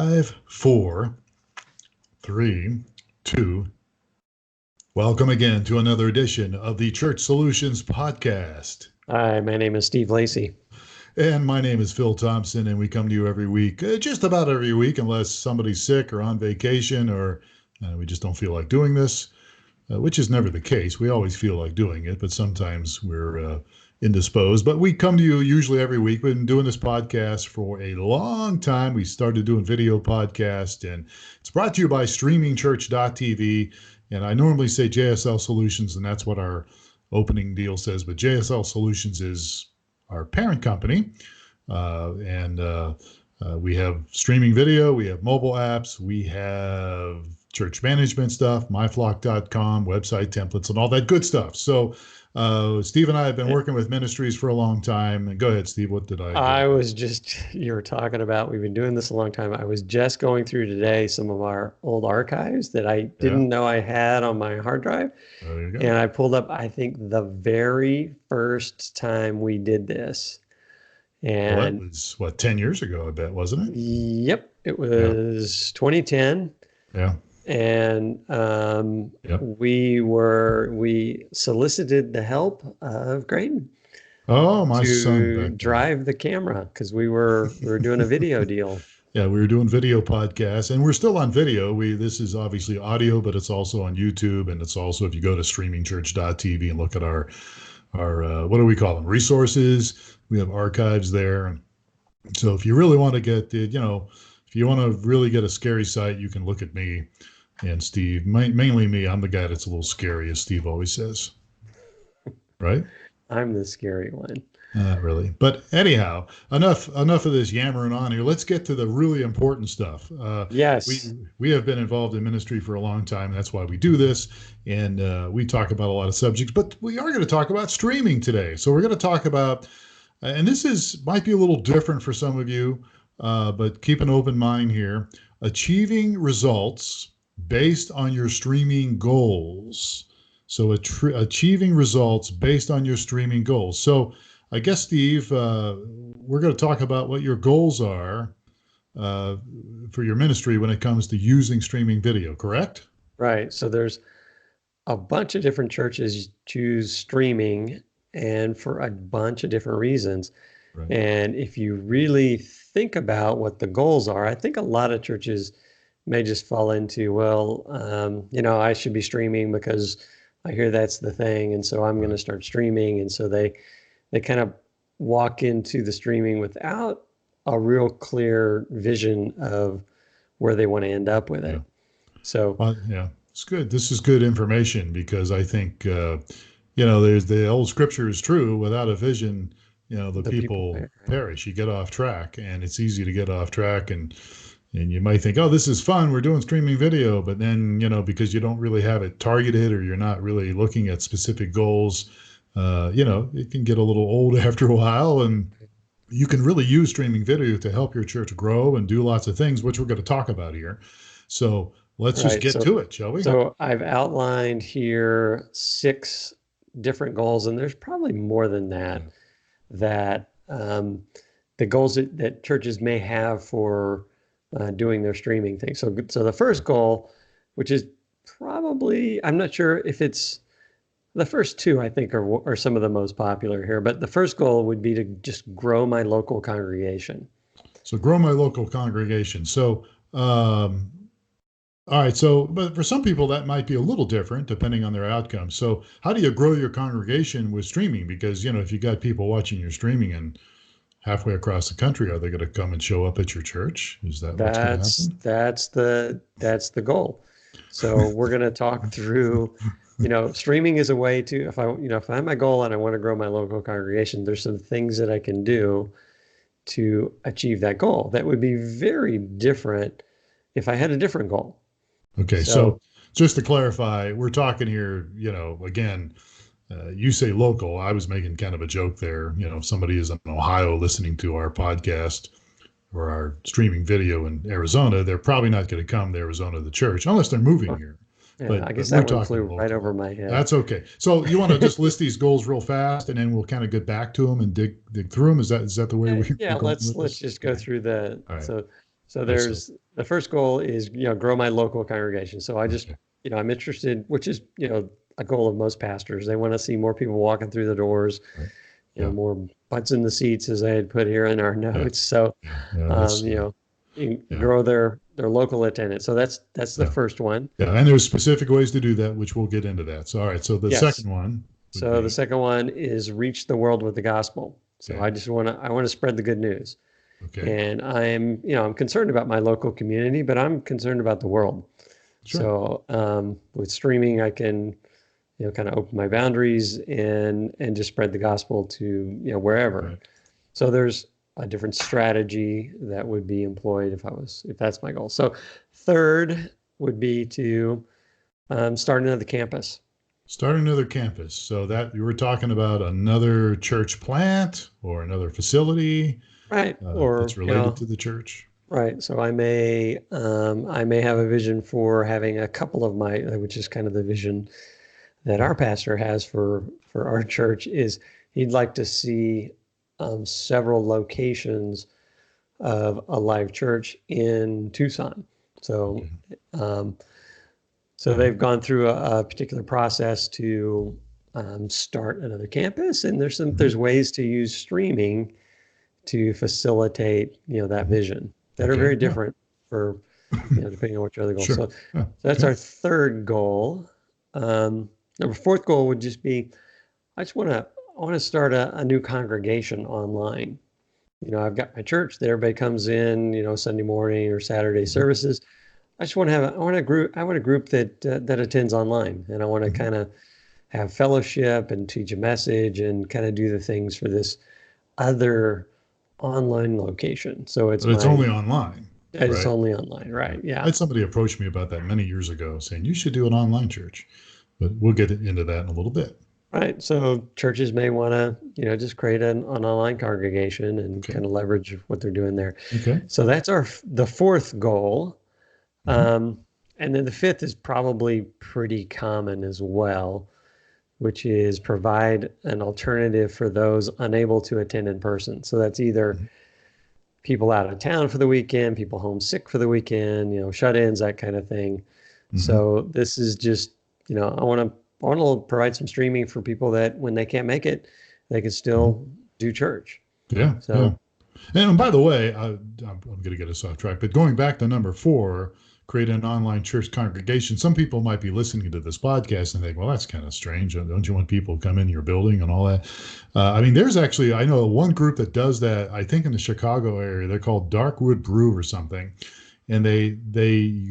Five, four, three, two. Welcome again to another edition of the Church Solutions Podcast. Hi, my name is Steve Lacy. And my name is Phil Thompson, and we come to you every week, just about every week, unless somebody's sick or on vacation or we just don't feel like doing this, which is never the case. We always feel like doing it, but sometimes we're indisposed. But we come to you usually every week. We've been doing this podcast for a long time. We started doing video podcast, and it's brought to you by streamingchurch.tv. And I normally say JSL Solutions, and that's what our opening deal says. But JSL Solutions is our parent company. We have streaming video, we have mobile apps, we have church management stuff, myflock.com, website templates, and all that good stuff. So Steve and I have been working with ministries for a long time. And go ahead, Steve, what did I do? You were talking about, we've been doing this a long time. I was just going through today some of our old archives that I didn't know I had on my hard drive. There you go. And I pulled up, I think, the very first time we did this. And well, that was, 10 years ago, I bet, wasn't it? Yep, it was 2010. Yeah. And we solicited the help of Graydon. Oh, my to son drive the camera because we were doing a video deal. Yeah, we were doing video podcasts, and we're still on video. This is obviously audio, but it's also on YouTube, and it's also, if you go to streamingchurch.tv and look at our what do we call them? Resources. We have archives there. So if you really want to get if you want to really get a scary sight, you can look at me and Steve. Mainly me. I'm the guy that's a little scary, as Steve always says. Right? I'm the scary one. Not really. But anyhow, enough of this yammering on here. Let's get to the really important stuff. Yes. We have been involved in ministry for a long time. That's why we do this. And we talk about a lot of subjects. But we are going to talk about streaming today. So we're going to talk about, and might be a little different for some of you, but keep an open mind here. Achieving results based on your streaming goals. So achieving results based on your streaming goals. So I guess, Steve, we're going to talk about what your goals are for your ministry when it comes to using streaming video, correct? Right. So there's a bunch of different churches choose streaming, and for a bunch of different reasons. Right. And if you really think about what the goals are, I think a lot of churches may just fall into, I should be streaming because I hear that's the thing, and so I'm going to start streaming. And so they kind of walk into the streaming without a real clear vision of where they want to end up with it. Yeah. So, it's good. This is good information because I think, there's the old scripture is true. Without a vision, the people perish. You get off track, and it's easy to get off track. And you might think, oh, this is fun. We're doing streaming video. But then, because you don't really have it targeted or you're not really looking at specific goals, it can get a little old after a while, and you can really use streaming video to help your church grow and do lots of things, which we're going to talk about here. So let's just get to it, shall we? So I've outlined here 6 different goals, and there's probably more than that, the goals that churches may have for doing their streaming thing. So the first goal, which is probably, I'm not sure if it's, the first 2, I think, are some of the most popular here. But the first goal would be to just grow my local congregation. So grow my local congregation. So, all right. So, but for some people, that might be a little different depending on their outcome. So how do you grow your congregation with streaming? Because, if you got people watching your streaming and halfway across the country, are they going to come and show up at your church? Is that what's going to happen? That's the goal. So we're going to talk through, streaming is a way to, if I have my goal and I want to grow my local congregation, there's some things that I can do to achieve that goal. That would be very different if I had a different goal. Okay. So just to clarify, we're talking here, again, you say local. I was making kind of a joke there. If somebody is in Ohio listening to our podcast or our streaming video in Arizona, they're probably not going to come to Arizona to the church unless they're moving here. Yeah, but I guess that one flew right over my head. That's okay. So you want to just list these goals real fast, and then we'll kind of get back to them and dig through them. Is that the way we? Yeah, let's just go through the. Right. So there's the first goal is, grow my local congregation. So I just, I'm interested, which is, a goal of most pastors. They want to see more people walking through the doors, more butts in the seats, as I had put here in our notes. So, grow their local attendance. So that's the first one. Yeah, and there's specific ways to do that, which we'll get into that. So, all right. So the second one. So the second one is reach the world with the gospel. So I just want to spread the good news. Okay. And I'm concerned about my local community, but I'm concerned about the world. Sure. So with streaming, I can, kind of open my boundaries and just spread the gospel to, wherever. Right. So there's a different strategy that would be employed if that's my goal. So third would be to start another campus. Start another campus. So that you were talking about another church plant or another facility, right? Or that's related to the church, right? So I may have a vision for having a couple of which is kind of the vision that our pastor has for our church, is he'd like to see several locations of a live church in Tucson. So. So they've gone through a particular process to start another campus, and there's ways to use streaming to facilitate that vision that are very different for depending on what your other goals. Sure. So that's our third goal. Number fourth goal would just be I want to start a new congregation online. I've got my church that everybody comes in, Sunday morning or Saturday services. I just want to I want a group that attends online, and I want to kind of have fellowship and teach a message and kind of do the things for this other online location. So it's only online. It's only online, right? Yeah. I had somebody approach me about that many years ago, saying you should do an online church, but we'll get into that in a little bit. Right. So churches may want to, just create an online congregation and kind of leverage what they're doing there. Okay. So that's the fourth goal. And then the fifth is probably pretty common as well, which is provide an alternative for those unable to attend in person. So that's either people out of town for the weekend, people homesick for the weekend, shut-ins, that kind of thing. So this is just, I want to provide some streaming for people that when they can't make it, they can still do church. Yeah. So, and by the way, I'm going to get us off track, but going back to number 4, create an online church congregation. Some people might be listening to this podcast and think, well, that's kind of strange. Don't you want people to come in your building and all that? There's actually, I know one group that does that, I think in the Chicago area. They're called Darkwood Brew or something. And they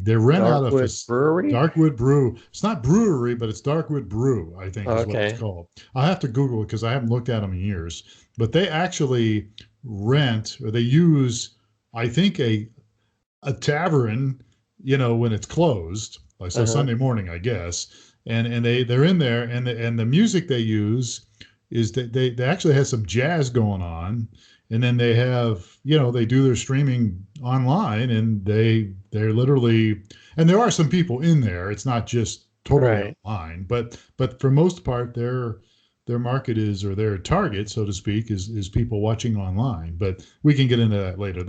rent out a brewery? Darkwood Brew. It's not brewery, but it's Darkwood Brew, I think is what it's called. I'll have to Google it because I haven't looked at them in years. But they actually rent, or they use, I think, a tavern, when it's closed, like Sunday morning, I guess, and they're in there, and the music they use is that they actually have some jazz going on, and then they have, they do their streaming online, and they're literally, and there are some people in there. It's not just totally online, but for most part, their market is, or their target, so to speak, is people watching online. But we can get into that later.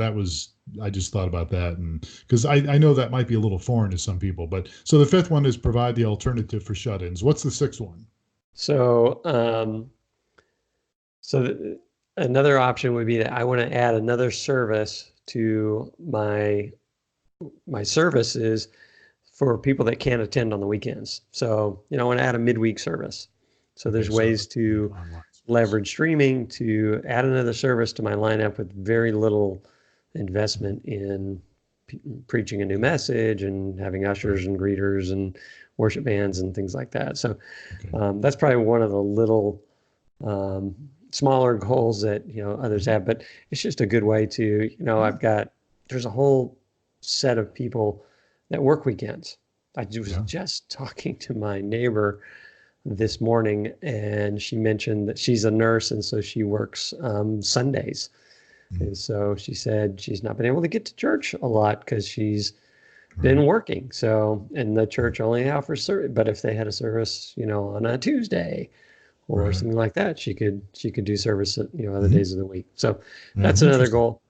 I just thought about that, and because I know that might be a little foreign to some people. But so the fifth one is provide the alternative for shut-ins. What's the sixth one? So, another option would be that I want to add another service to my services for people that can't attend on the weekends. So, I want to add a midweek service. So there's ways to leverage streaming to add another service to my lineup with very little investment in preaching a new message and having ushers and greeters and worship bands and things like that. So that's probably one of the little smaller goals that others have, but it's just a good way to there's a whole set of people that work weekends. I was just talking to my neighbor this morning, and she mentioned that she's a nurse, and so she works Sundays. And so she said she's not been able to get to church a lot because she's been working. So, and the church only offers service, but if they had a service, on a Tuesday or something like that, she could do service at, other days of the week. So that's another goal.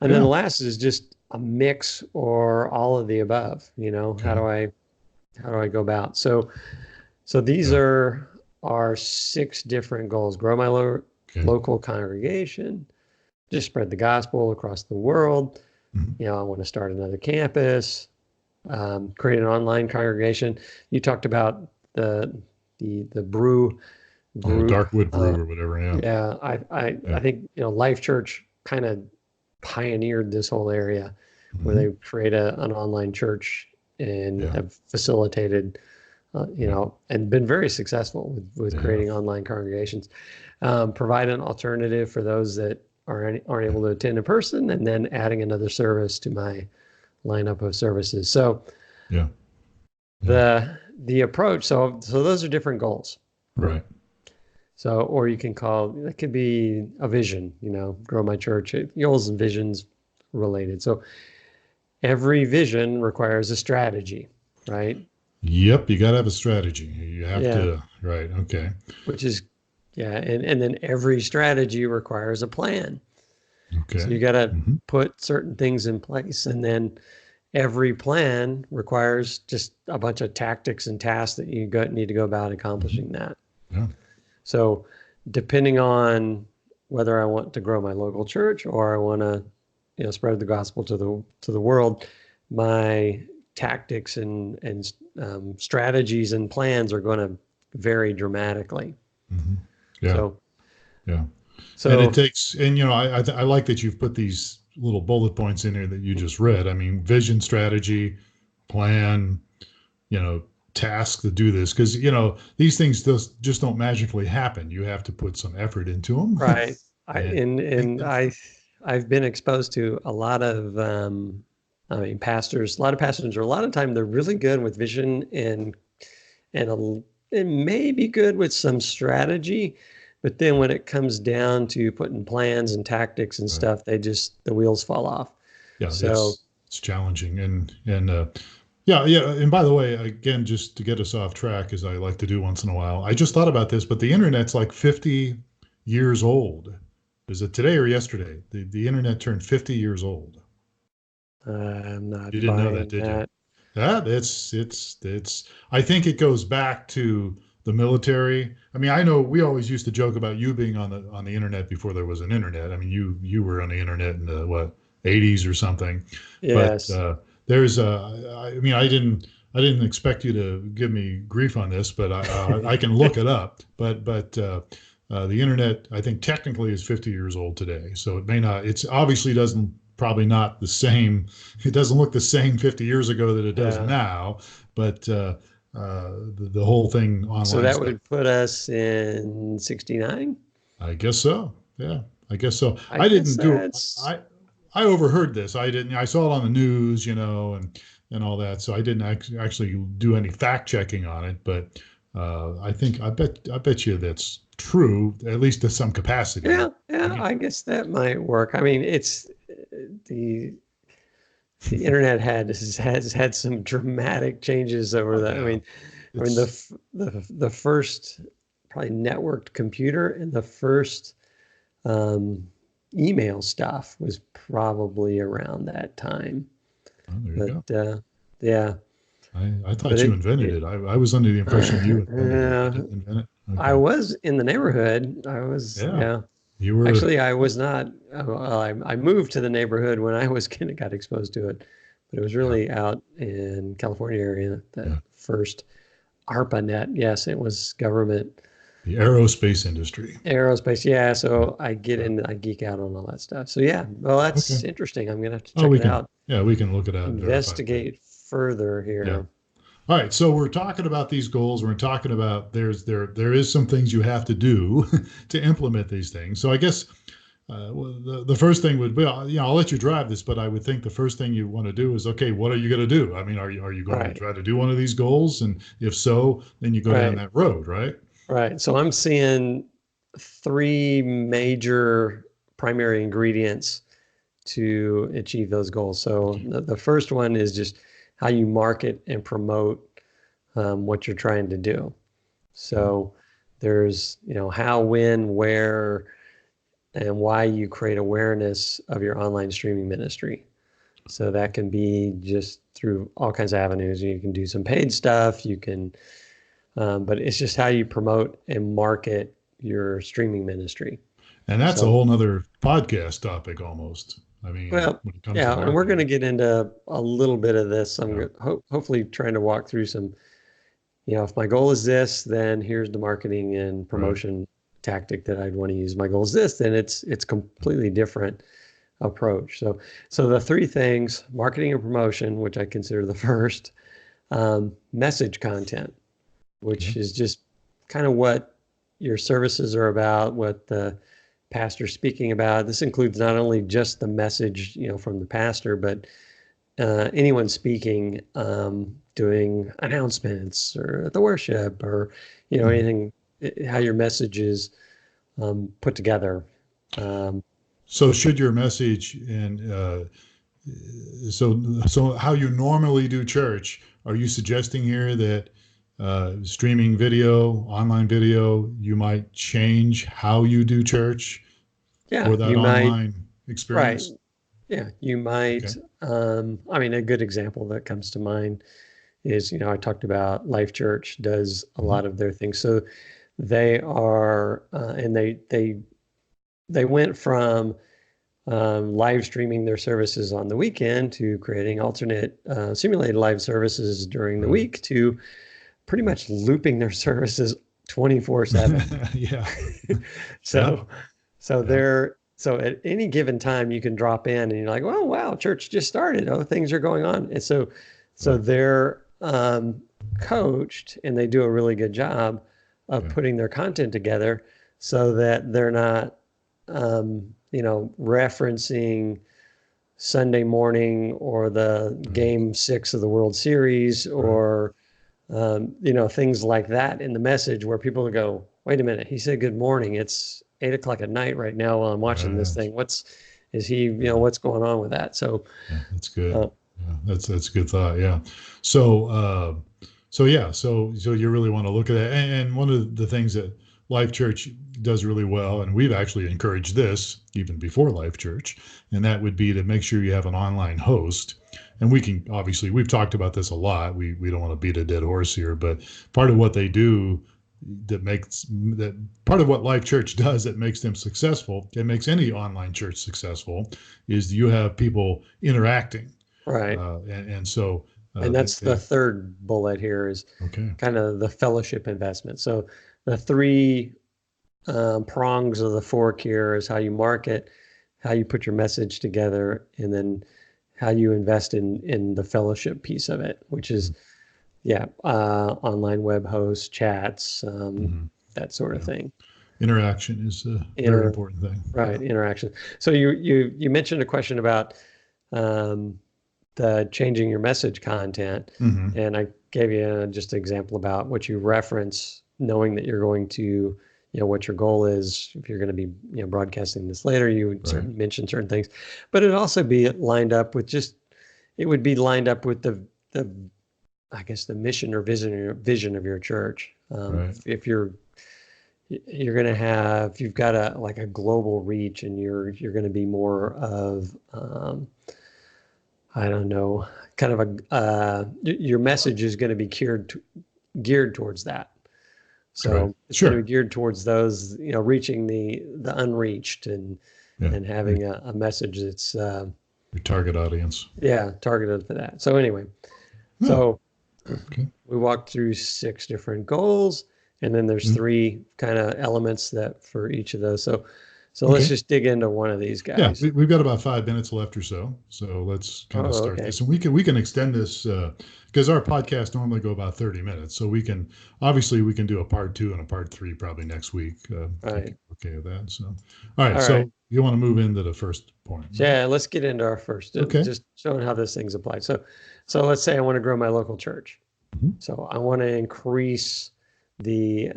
And then the last is just a mix or all of the above. Okay. How do I go about? So these are our 6 different goals. Grow my local congregation, just spread the gospel across the world. Mm-hmm. I want to start another campus, create an online congregation. You talked about the brew group. Darkwood Brew or whatever. Yeah, I think Life Church kind of pioneered this whole area where they create an online church and have facilitated, and been very successful with creating online congregations. Provide an alternative for those that aren't able to attend in person, and then adding another service to my lineup of services. So the approach, so those are different goals. Right. So, or you can it could be a vision, grow my church, goals and visions related. So every vision requires a strategy, right? Yep. You got to have a strategy. You have to, right. Okay. Which is, and then every strategy requires a plan. Okay. So you got to put certain things in place, and then every plan requires just a bunch of tactics and tasks that you need to go about accomplishing that. Yeah. So depending on whether I want to grow my local church or I want to, spread the gospel to the world, my tactics and strategies and plans are going to vary dramatically. Mm-hmm. Yeah. So, and it takes, and I like that you've put these little bullet points in here that you just read. I mean, vision, strategy, plan, task to do this, because these things just don't magically happen. You have to put some effort into them. Right. I've been exposed to a lot of pastors. A lot of pastors, or a lot of time, they're really good with vision and may be good with some strategy, but then when it comes down to putting plans and tactics and stuff, the wheels fall off. Yeah, so it's challenging, and yeah. And by the way, again, just to get us off track, as I like to do once in a while, I just thought about this, but the internet's like 50 years old. Is it today or yesterday? The internet turned 50 years old. I'm not. You didn't know that, did you? Yeah, it's. I think it goes back to the military. I mean, I know we always used to joke about you being on the internet before there was an internet. I mean, you were on the internet in the 80s or something. Yes. But there's I mean, I didn't expect you to give me grief on this, but I can look it up. But the internet, I think, technically is 50 years old today. So it may not. It's obviously probably not the same. It doesn't look the same 50 years ago that it does now. But the whole thing online. So that would put us in 69? I guess so. Yeah, I guess so. I didn't do it. I overheard this. I saw it on the news, and all that. So I didn't actually do any fact checking on it. But I bet you that's true, at least to some capacity. Yeah. I guess that might work. I mean, it's the internet has had some dramatic changes over that. I mean, the first probably networked computer and the first email stuff was probably around that time. Oh, there you go. Yeah. I thought you invented it. I was under the impression you invented it. Okay. I was in the neighborhood. I was, You were. Actually, I was not. I moved to the neighborhood when I got exposed to it, but it was really out in California area, the first ARPANET. Yes, it was government. The aerospace industry. Aerospace, yeah. So I geek out on all that stuff. So yeah, well, that's interesting. I'm gonna have to check it out. Yeah, we can look it out. Investigate further here. Yeah. All right, so we're talking about these goals. We're talking about there is some things you have to do to implement these things. So I guess the first thing would be, I'll let you drive this, but I would think the first thing you want to do is, okay, what are you going to do? I mean, are you going to try to do one of these goals? And if so, then you go down that road, right? Right. So I'm seeing 3 major primary ingredients to achieve those goals. So the first one is just how you market and promote what you're trying to do. So there's, how, when, where, and why you create awareness of your online streaming ministry. So that can be just through all kinds of avenues. You can do some paid stuff. You can, but it's just how you promote and market your streaming ministry. And that's a So, whole nother podcast topic almost. I mean, well, when it comes to yeah, and we're going to marketing. get into a little bit of this. Yeah. Hopefully trying to walk through some, if my goal is this, then here's the marketing and Right. promotion tactic that I'd want to use. My goal is this, then it's completely different approach. So the three things: marketing and promotion, which I consider the first, message content, Okay. which is just kind of what your services are about, what the pastor's speaking about. This includes not only just the message, from the pastor, but anyone speaking, doing announcements or at the worship, or Mhm. anything, how your message is put together. Um, So should your message and so how you normally do church, are you suggesting here that streaming video, online video, you might change how you do church yeah, for that you might, online right. experience? Yeah, you might. Okay. I mean, a good example that comes to mind is, I talked about Life Church does a Mhm. lot of their things. So they are, and they went from live streaming their services on the weekend to creating alternate simulated live services during the Right. week to pretty much looping their services 24/7. Yeah. Yeah. So so Yeah. they're so at any given time you can drop in and you're like, oh wow, church just started. Oh, things are going on. And so Right. they're coached and they do a really good job of Yeah. putting their content together so that they're not referencing Sunday morning or the Right. game 6 of the World Series Right. or things like that in the message where people go, wait a minute, he said good morning. It's 8 o'clock at night right now while I'm watching this Right. thing. Is he, Yeah. what's going on with that? So, Yeah. That's good. uh, Yeah. That's a good thought. Yeah. So so you really want to look at that. And one of the things that Life Church does really well, and we've actually encouraged this even before Life Church, and that would be to make sure you have an online host. And we can obviously we've talked about this a lot. We don't want to beat a dead horse here, but part of what they do that part of what Life Church does that makes them successful, it makes any online church successful, is you have people interacting, right. and so And that's the they third bullet here is okay. kind of the fellowship investment. So the three prongs of the fork here is how you market, how you put your message together, and then how you invest in the fellowship piece of it, which is online web hosts, chats, Mm-hmm. that sort of Yeah. thing. Interaction is a very Inter important thing. Yeah. right interaction. So you mentioned a question about um, the changing your message content, Mm-hmm. and I gave you just an example about what you reference, knowing that you're going to, what your goal is. If you're going to be, broadcasting this later, you would Right. mention certain things, but it'd also be lined up with it would be lined up with the I guess the mission or vision of your church. Right. If you're going to have, you've got a global reach, and you're going to be more of, I don't know, kind of your message is going to be geared towards that. Right. So it's going to Sure. be geared towards those, reaching the unreached, and Yeah. Your, having a message that's your target audience. targeted for that. So anyway, Oh, so okay. we walked through 6 different goals, and then there's Mm, 3 kind of elements that for each of those. So let's okay. just dig into one of these Yeah, guys. we've got about 5 minutes left or so. So let's kind of Oh, start okay. this, and we can extend this because our podcasts normally go about 30 minutes. So we can obviously we can do a part 2 and a part 3 probably next week. All If right. you're okay with that. So all right. All right. So you want to move into the first point, So right? yeah, let's get into our first, Okay. just showing how this thing's applied. So let's say I want to grow my local church. Mhm. So I want to increase the,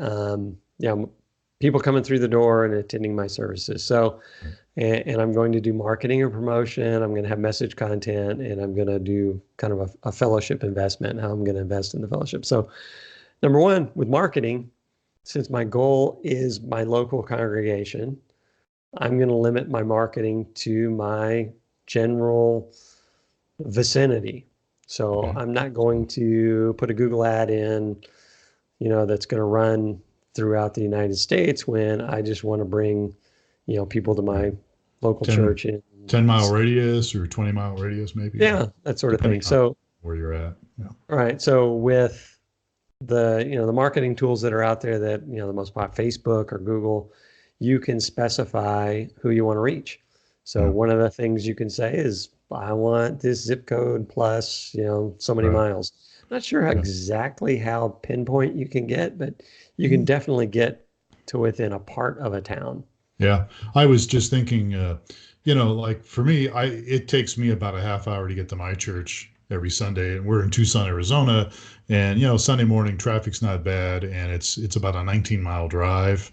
people coming through the door and attending my services. So, Right. and I'm going to do marketing and promotion. I'm going to have message content, and I'm going to do kind of a fellowship investment, and how I'm going to invest in the fellowship. So number one, with marketing, since my goal is my local congregation, I'm going to limit my marketing to my general vicinity. So I'm not going to put a Google ad in, that's going to run throughout the United States when I just want to bring, people to my local 10, church in 10-mile radius or 20-mile radius, maybe. Yeah, that sort of thing. So where you're at. Yeah. right. So with the marketing tools that are out there that, the most popular, Facebook or Google, you can specify who you want to reach. So one of the things you can say is, I want this zip code plus, so many miles. Not sure exactly how pinpoint you can get, but you can definitely get to within a part of a town. Yeah. I was just thinking, like for me, it takes me about a half hour to get to my church every Sunday, and we're in Tucson, Arizona, and Sunday morning traffic's not bad, and it's about a 19-mile drive.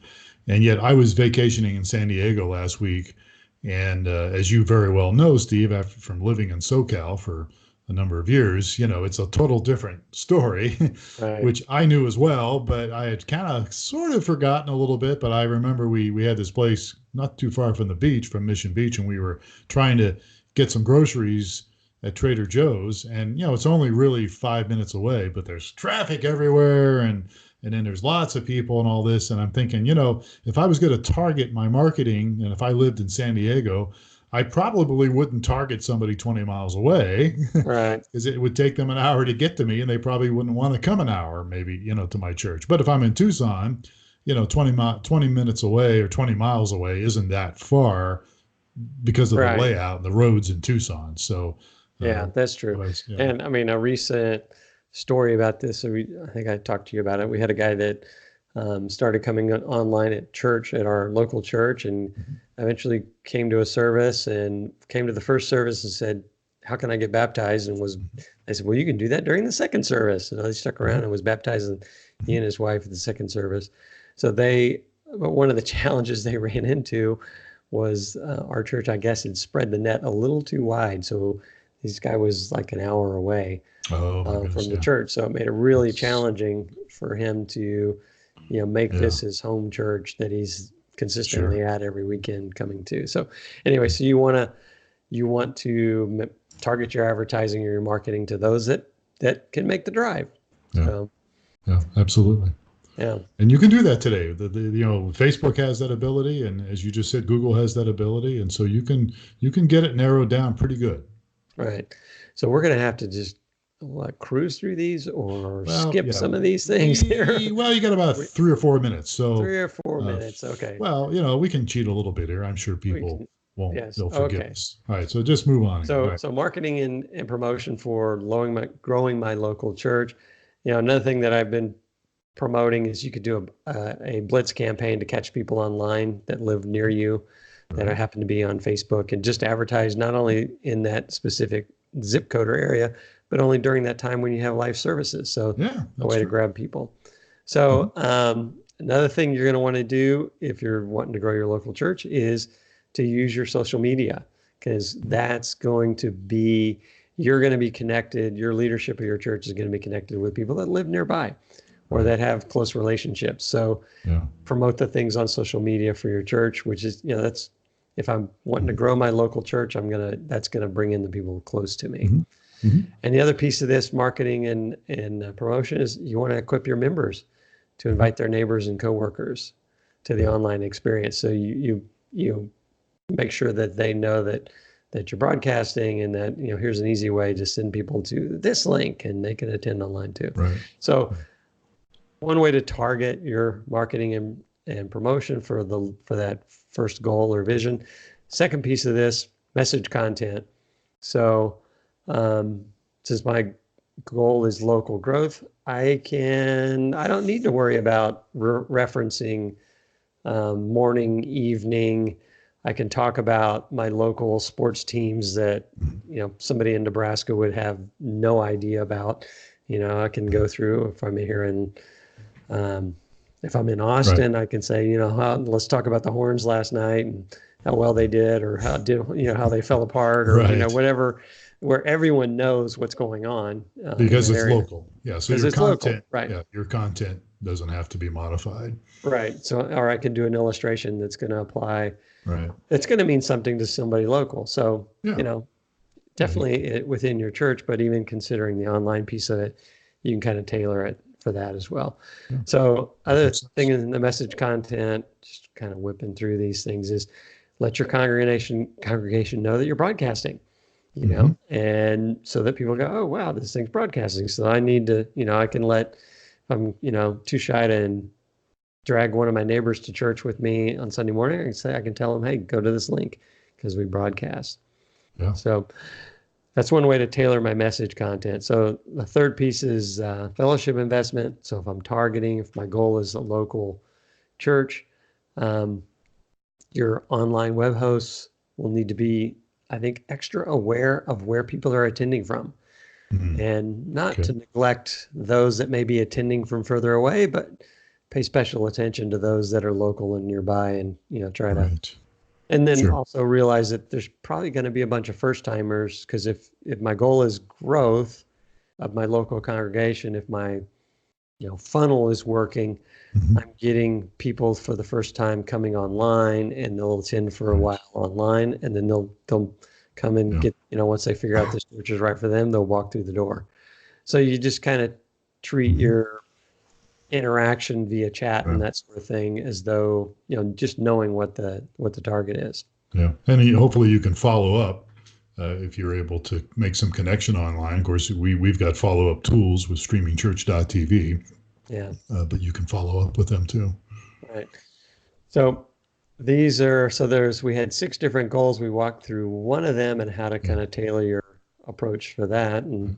And yet I was vacationing in San Diego last week, and as you very well know, Steve, from living in SoCal for a number of years, it's a total different story, Right. which I knew as well, but I had kind of sort of forgotten a little bit. But I remember we had this place not too far from the beach, from Mission Beach, and we were trying to get some groceries at Trader Joe's, and it's only really 5 minutes away, but there's traffic everywhere, and then there's lots of people and all this. And I'm thinking, if I was going to target my marketing, and if I lived in San Diego, I probably wouldn't target somebody 20 miles away, Right. because it would take them an hour to get to me, and they probably wouldn't want to come an hour, maybe, to my church. But if I'm in Tucson, 20 minutes away or 20 miles away isn't that far because of the layout and the roads in Tucson. So yeah, that's true. And I mean, a recent story about this, I think I talked to you about it. We had a guy that started coming online at church, at our local church, and eventually came to a service and came to the first service and said, how can I get baptized? And I said, well, you can do that during the second service. And he stuck around and was baptized, and he and his wife at the second service. So but one of the challenges they ran into was our church, I guess, had spread the net a little too wide. So this guy was like an hour away from the church. So it made it really challenging for him to, make this his home church that he's consistently at every weekend coming to. So anyway, so you want to target your advertising or your marketing to those that can make the drive. Yeah. So, yeah, absolutely. Yeah. And you can do that today. Facebook has that ability, and as you just said, Google has that ability, and so you can get it narrowed down pretty good. Right. So we're going to have to just cruise through these or skip some of these things here. Well, you got about 3 or 4 minutes. So 3 or 4 minutes. Okay. Well, we can cheat a little bit here. I'm sure people won't. Yes. They'll forgive us. All right. So just move on. So marketing and promotion for growing my local church. Another thing that I've been promoting is you could do a blitz campaign to catch people online that live near you, that happen to be on Facebook, and just advertise not only in that specific zip code or area, but only during that time when you have live services. So a way to grab people. So another thing you're going to want to do if you're wanting to grow your local church is to use your social media, because that's going to be, you're going to be connected, your leadership of your church is going to be connected with people that live nearby or that have close relationships. So promote the things on social media for your church, which is, that's, if I'm wanting to grow my local church, that's going to bring in the people close to me. And the other piece of this marketing and promotion is you want to equip your members to invite their neighbors and coworkers to the online experience. So you make sure that they know that you're broadcasting, and that, here's an easy way to send people to this link and they can attend online too. Right. So one way to target your marketing and promotion for that first goal or vision. Second piece of this, message content. So since my goal is local growth, I don't need to worry about referencing morning, evening. I can talk about my local sports teams that, somebody in Nebraska would have no idea about. I can go through, if I'm here if I'm in Austin, I can say, let's talk about the Horns last night and how well they did, or how they fell apart, or, whatever, where everyone knows what's going on. Because it's local. Yeah. So your content, local, right. Yeah, your content doesn't have to be modified. Right. So, or I can do an illustration that's going to apply. Right. It's going to mean something to somebody local. So, definitely within your church, but even considering the online piece of it, you can kind of tailor it for that as well. Yeah. So other thing in the message content, just kind of whipping through these things, is let your congregation know that you're broadcasting, you know, and so that people go, oh, wow, this thing's broadcasting. So I need to, I can let, if I'm, too shy to drag one of my neighbors to church with me on Sunday morning, I can tell them, hey, go to this link because we broadcast. Yeah. So that's one way to tailor my message content. So the third piece is fellowship investment. So if my goal is a local church, your online web hosts will need to be, I think, extra aware of where people are attending from, and not to neglect those that may be attending from further away, but pay special attention to those that are local and nearby, and try to. And then also realize that there's probably going to be a bunch of first timers, because if my goal is growth of my local congregation, if my funnel is working, I'm getting people for the first time coming online, and they'll attend for a while online, and then they'll come and get, once they figure out this church is right for them, they'll walk through the door. So you just kind of treat your interaction via chat and that sort of thing as though, just knowing what the target is. Yeah. And hopefully you can follow up if you're able to make some connection online. Of course, we've got follow-up tools with streamingchurch.tv. Yeah. But you can follow up with them too. Right. So we had 6 different goals. We walked through one of them and how to kind of tailor your approach for that. And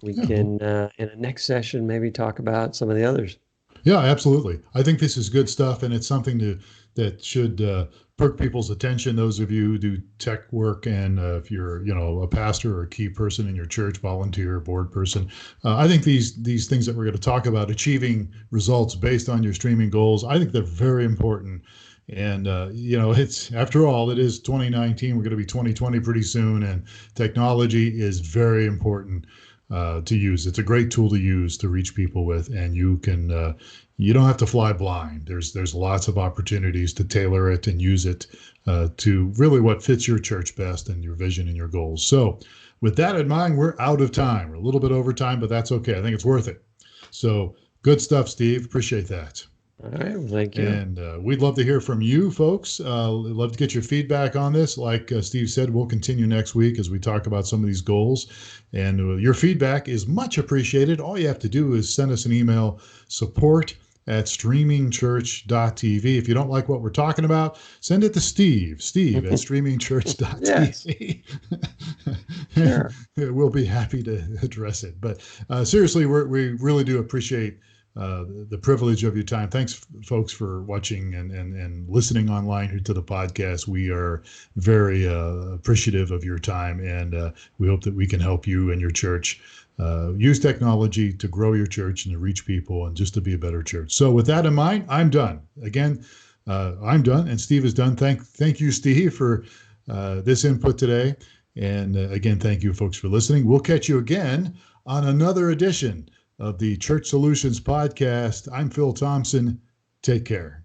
we can, in the next session, maybe talk about some of the others. Yeah, absolutely. I think this is good stuff, and it's something that should perk people's attention. Those of you who do tech work, and if you're, a pastor or a key person in your church, volunteer, board person, I think these things that we're going to talk about, achieving results based on your streaming goals, I think they're very important. And, it's, after all, it is 2019. We're going to be 2020 pretty soon, and technology is very important to use. It's a great tool to use to reach people with, and you can you don't have to fly blind. There's lots of opportunities to tailor it and use it to really what fits your church best and your vision and your goals. So with that in mind, we're out of time. We're a little bit over time, but that's okay. I think it's worth it. So good stuff, Steve. Appreciate that. All right, well, thank you. And we'd love to hear from you folks. Love to get your feedback on this. Like Steve said, we'll continue next week as we talk about some of these goals. And your feedback is much appreciated. All you have to do is send us an email, support@streamingchurch.tv. If you don't like what we're talking about, send it to Steve at streamingchurch.tv. Sure. We'll be happy to address it. But seriously, we really do appreciate the privilege of your time. Thanks, folks, for watching and listening online to the podcast. We are very appreciative of your time, and we hope that we can help you and your church use technology to grow your church and to reach people and just to be a better church. So with that in mind, I'm done. Again, I'm done, and Steve is done. Thank you, Steve, for this input today. And again, thank you, folks, for listening. We'll catch you again on another edition of the Church Solutions Podcast. I'm Phil Thompson. Take care.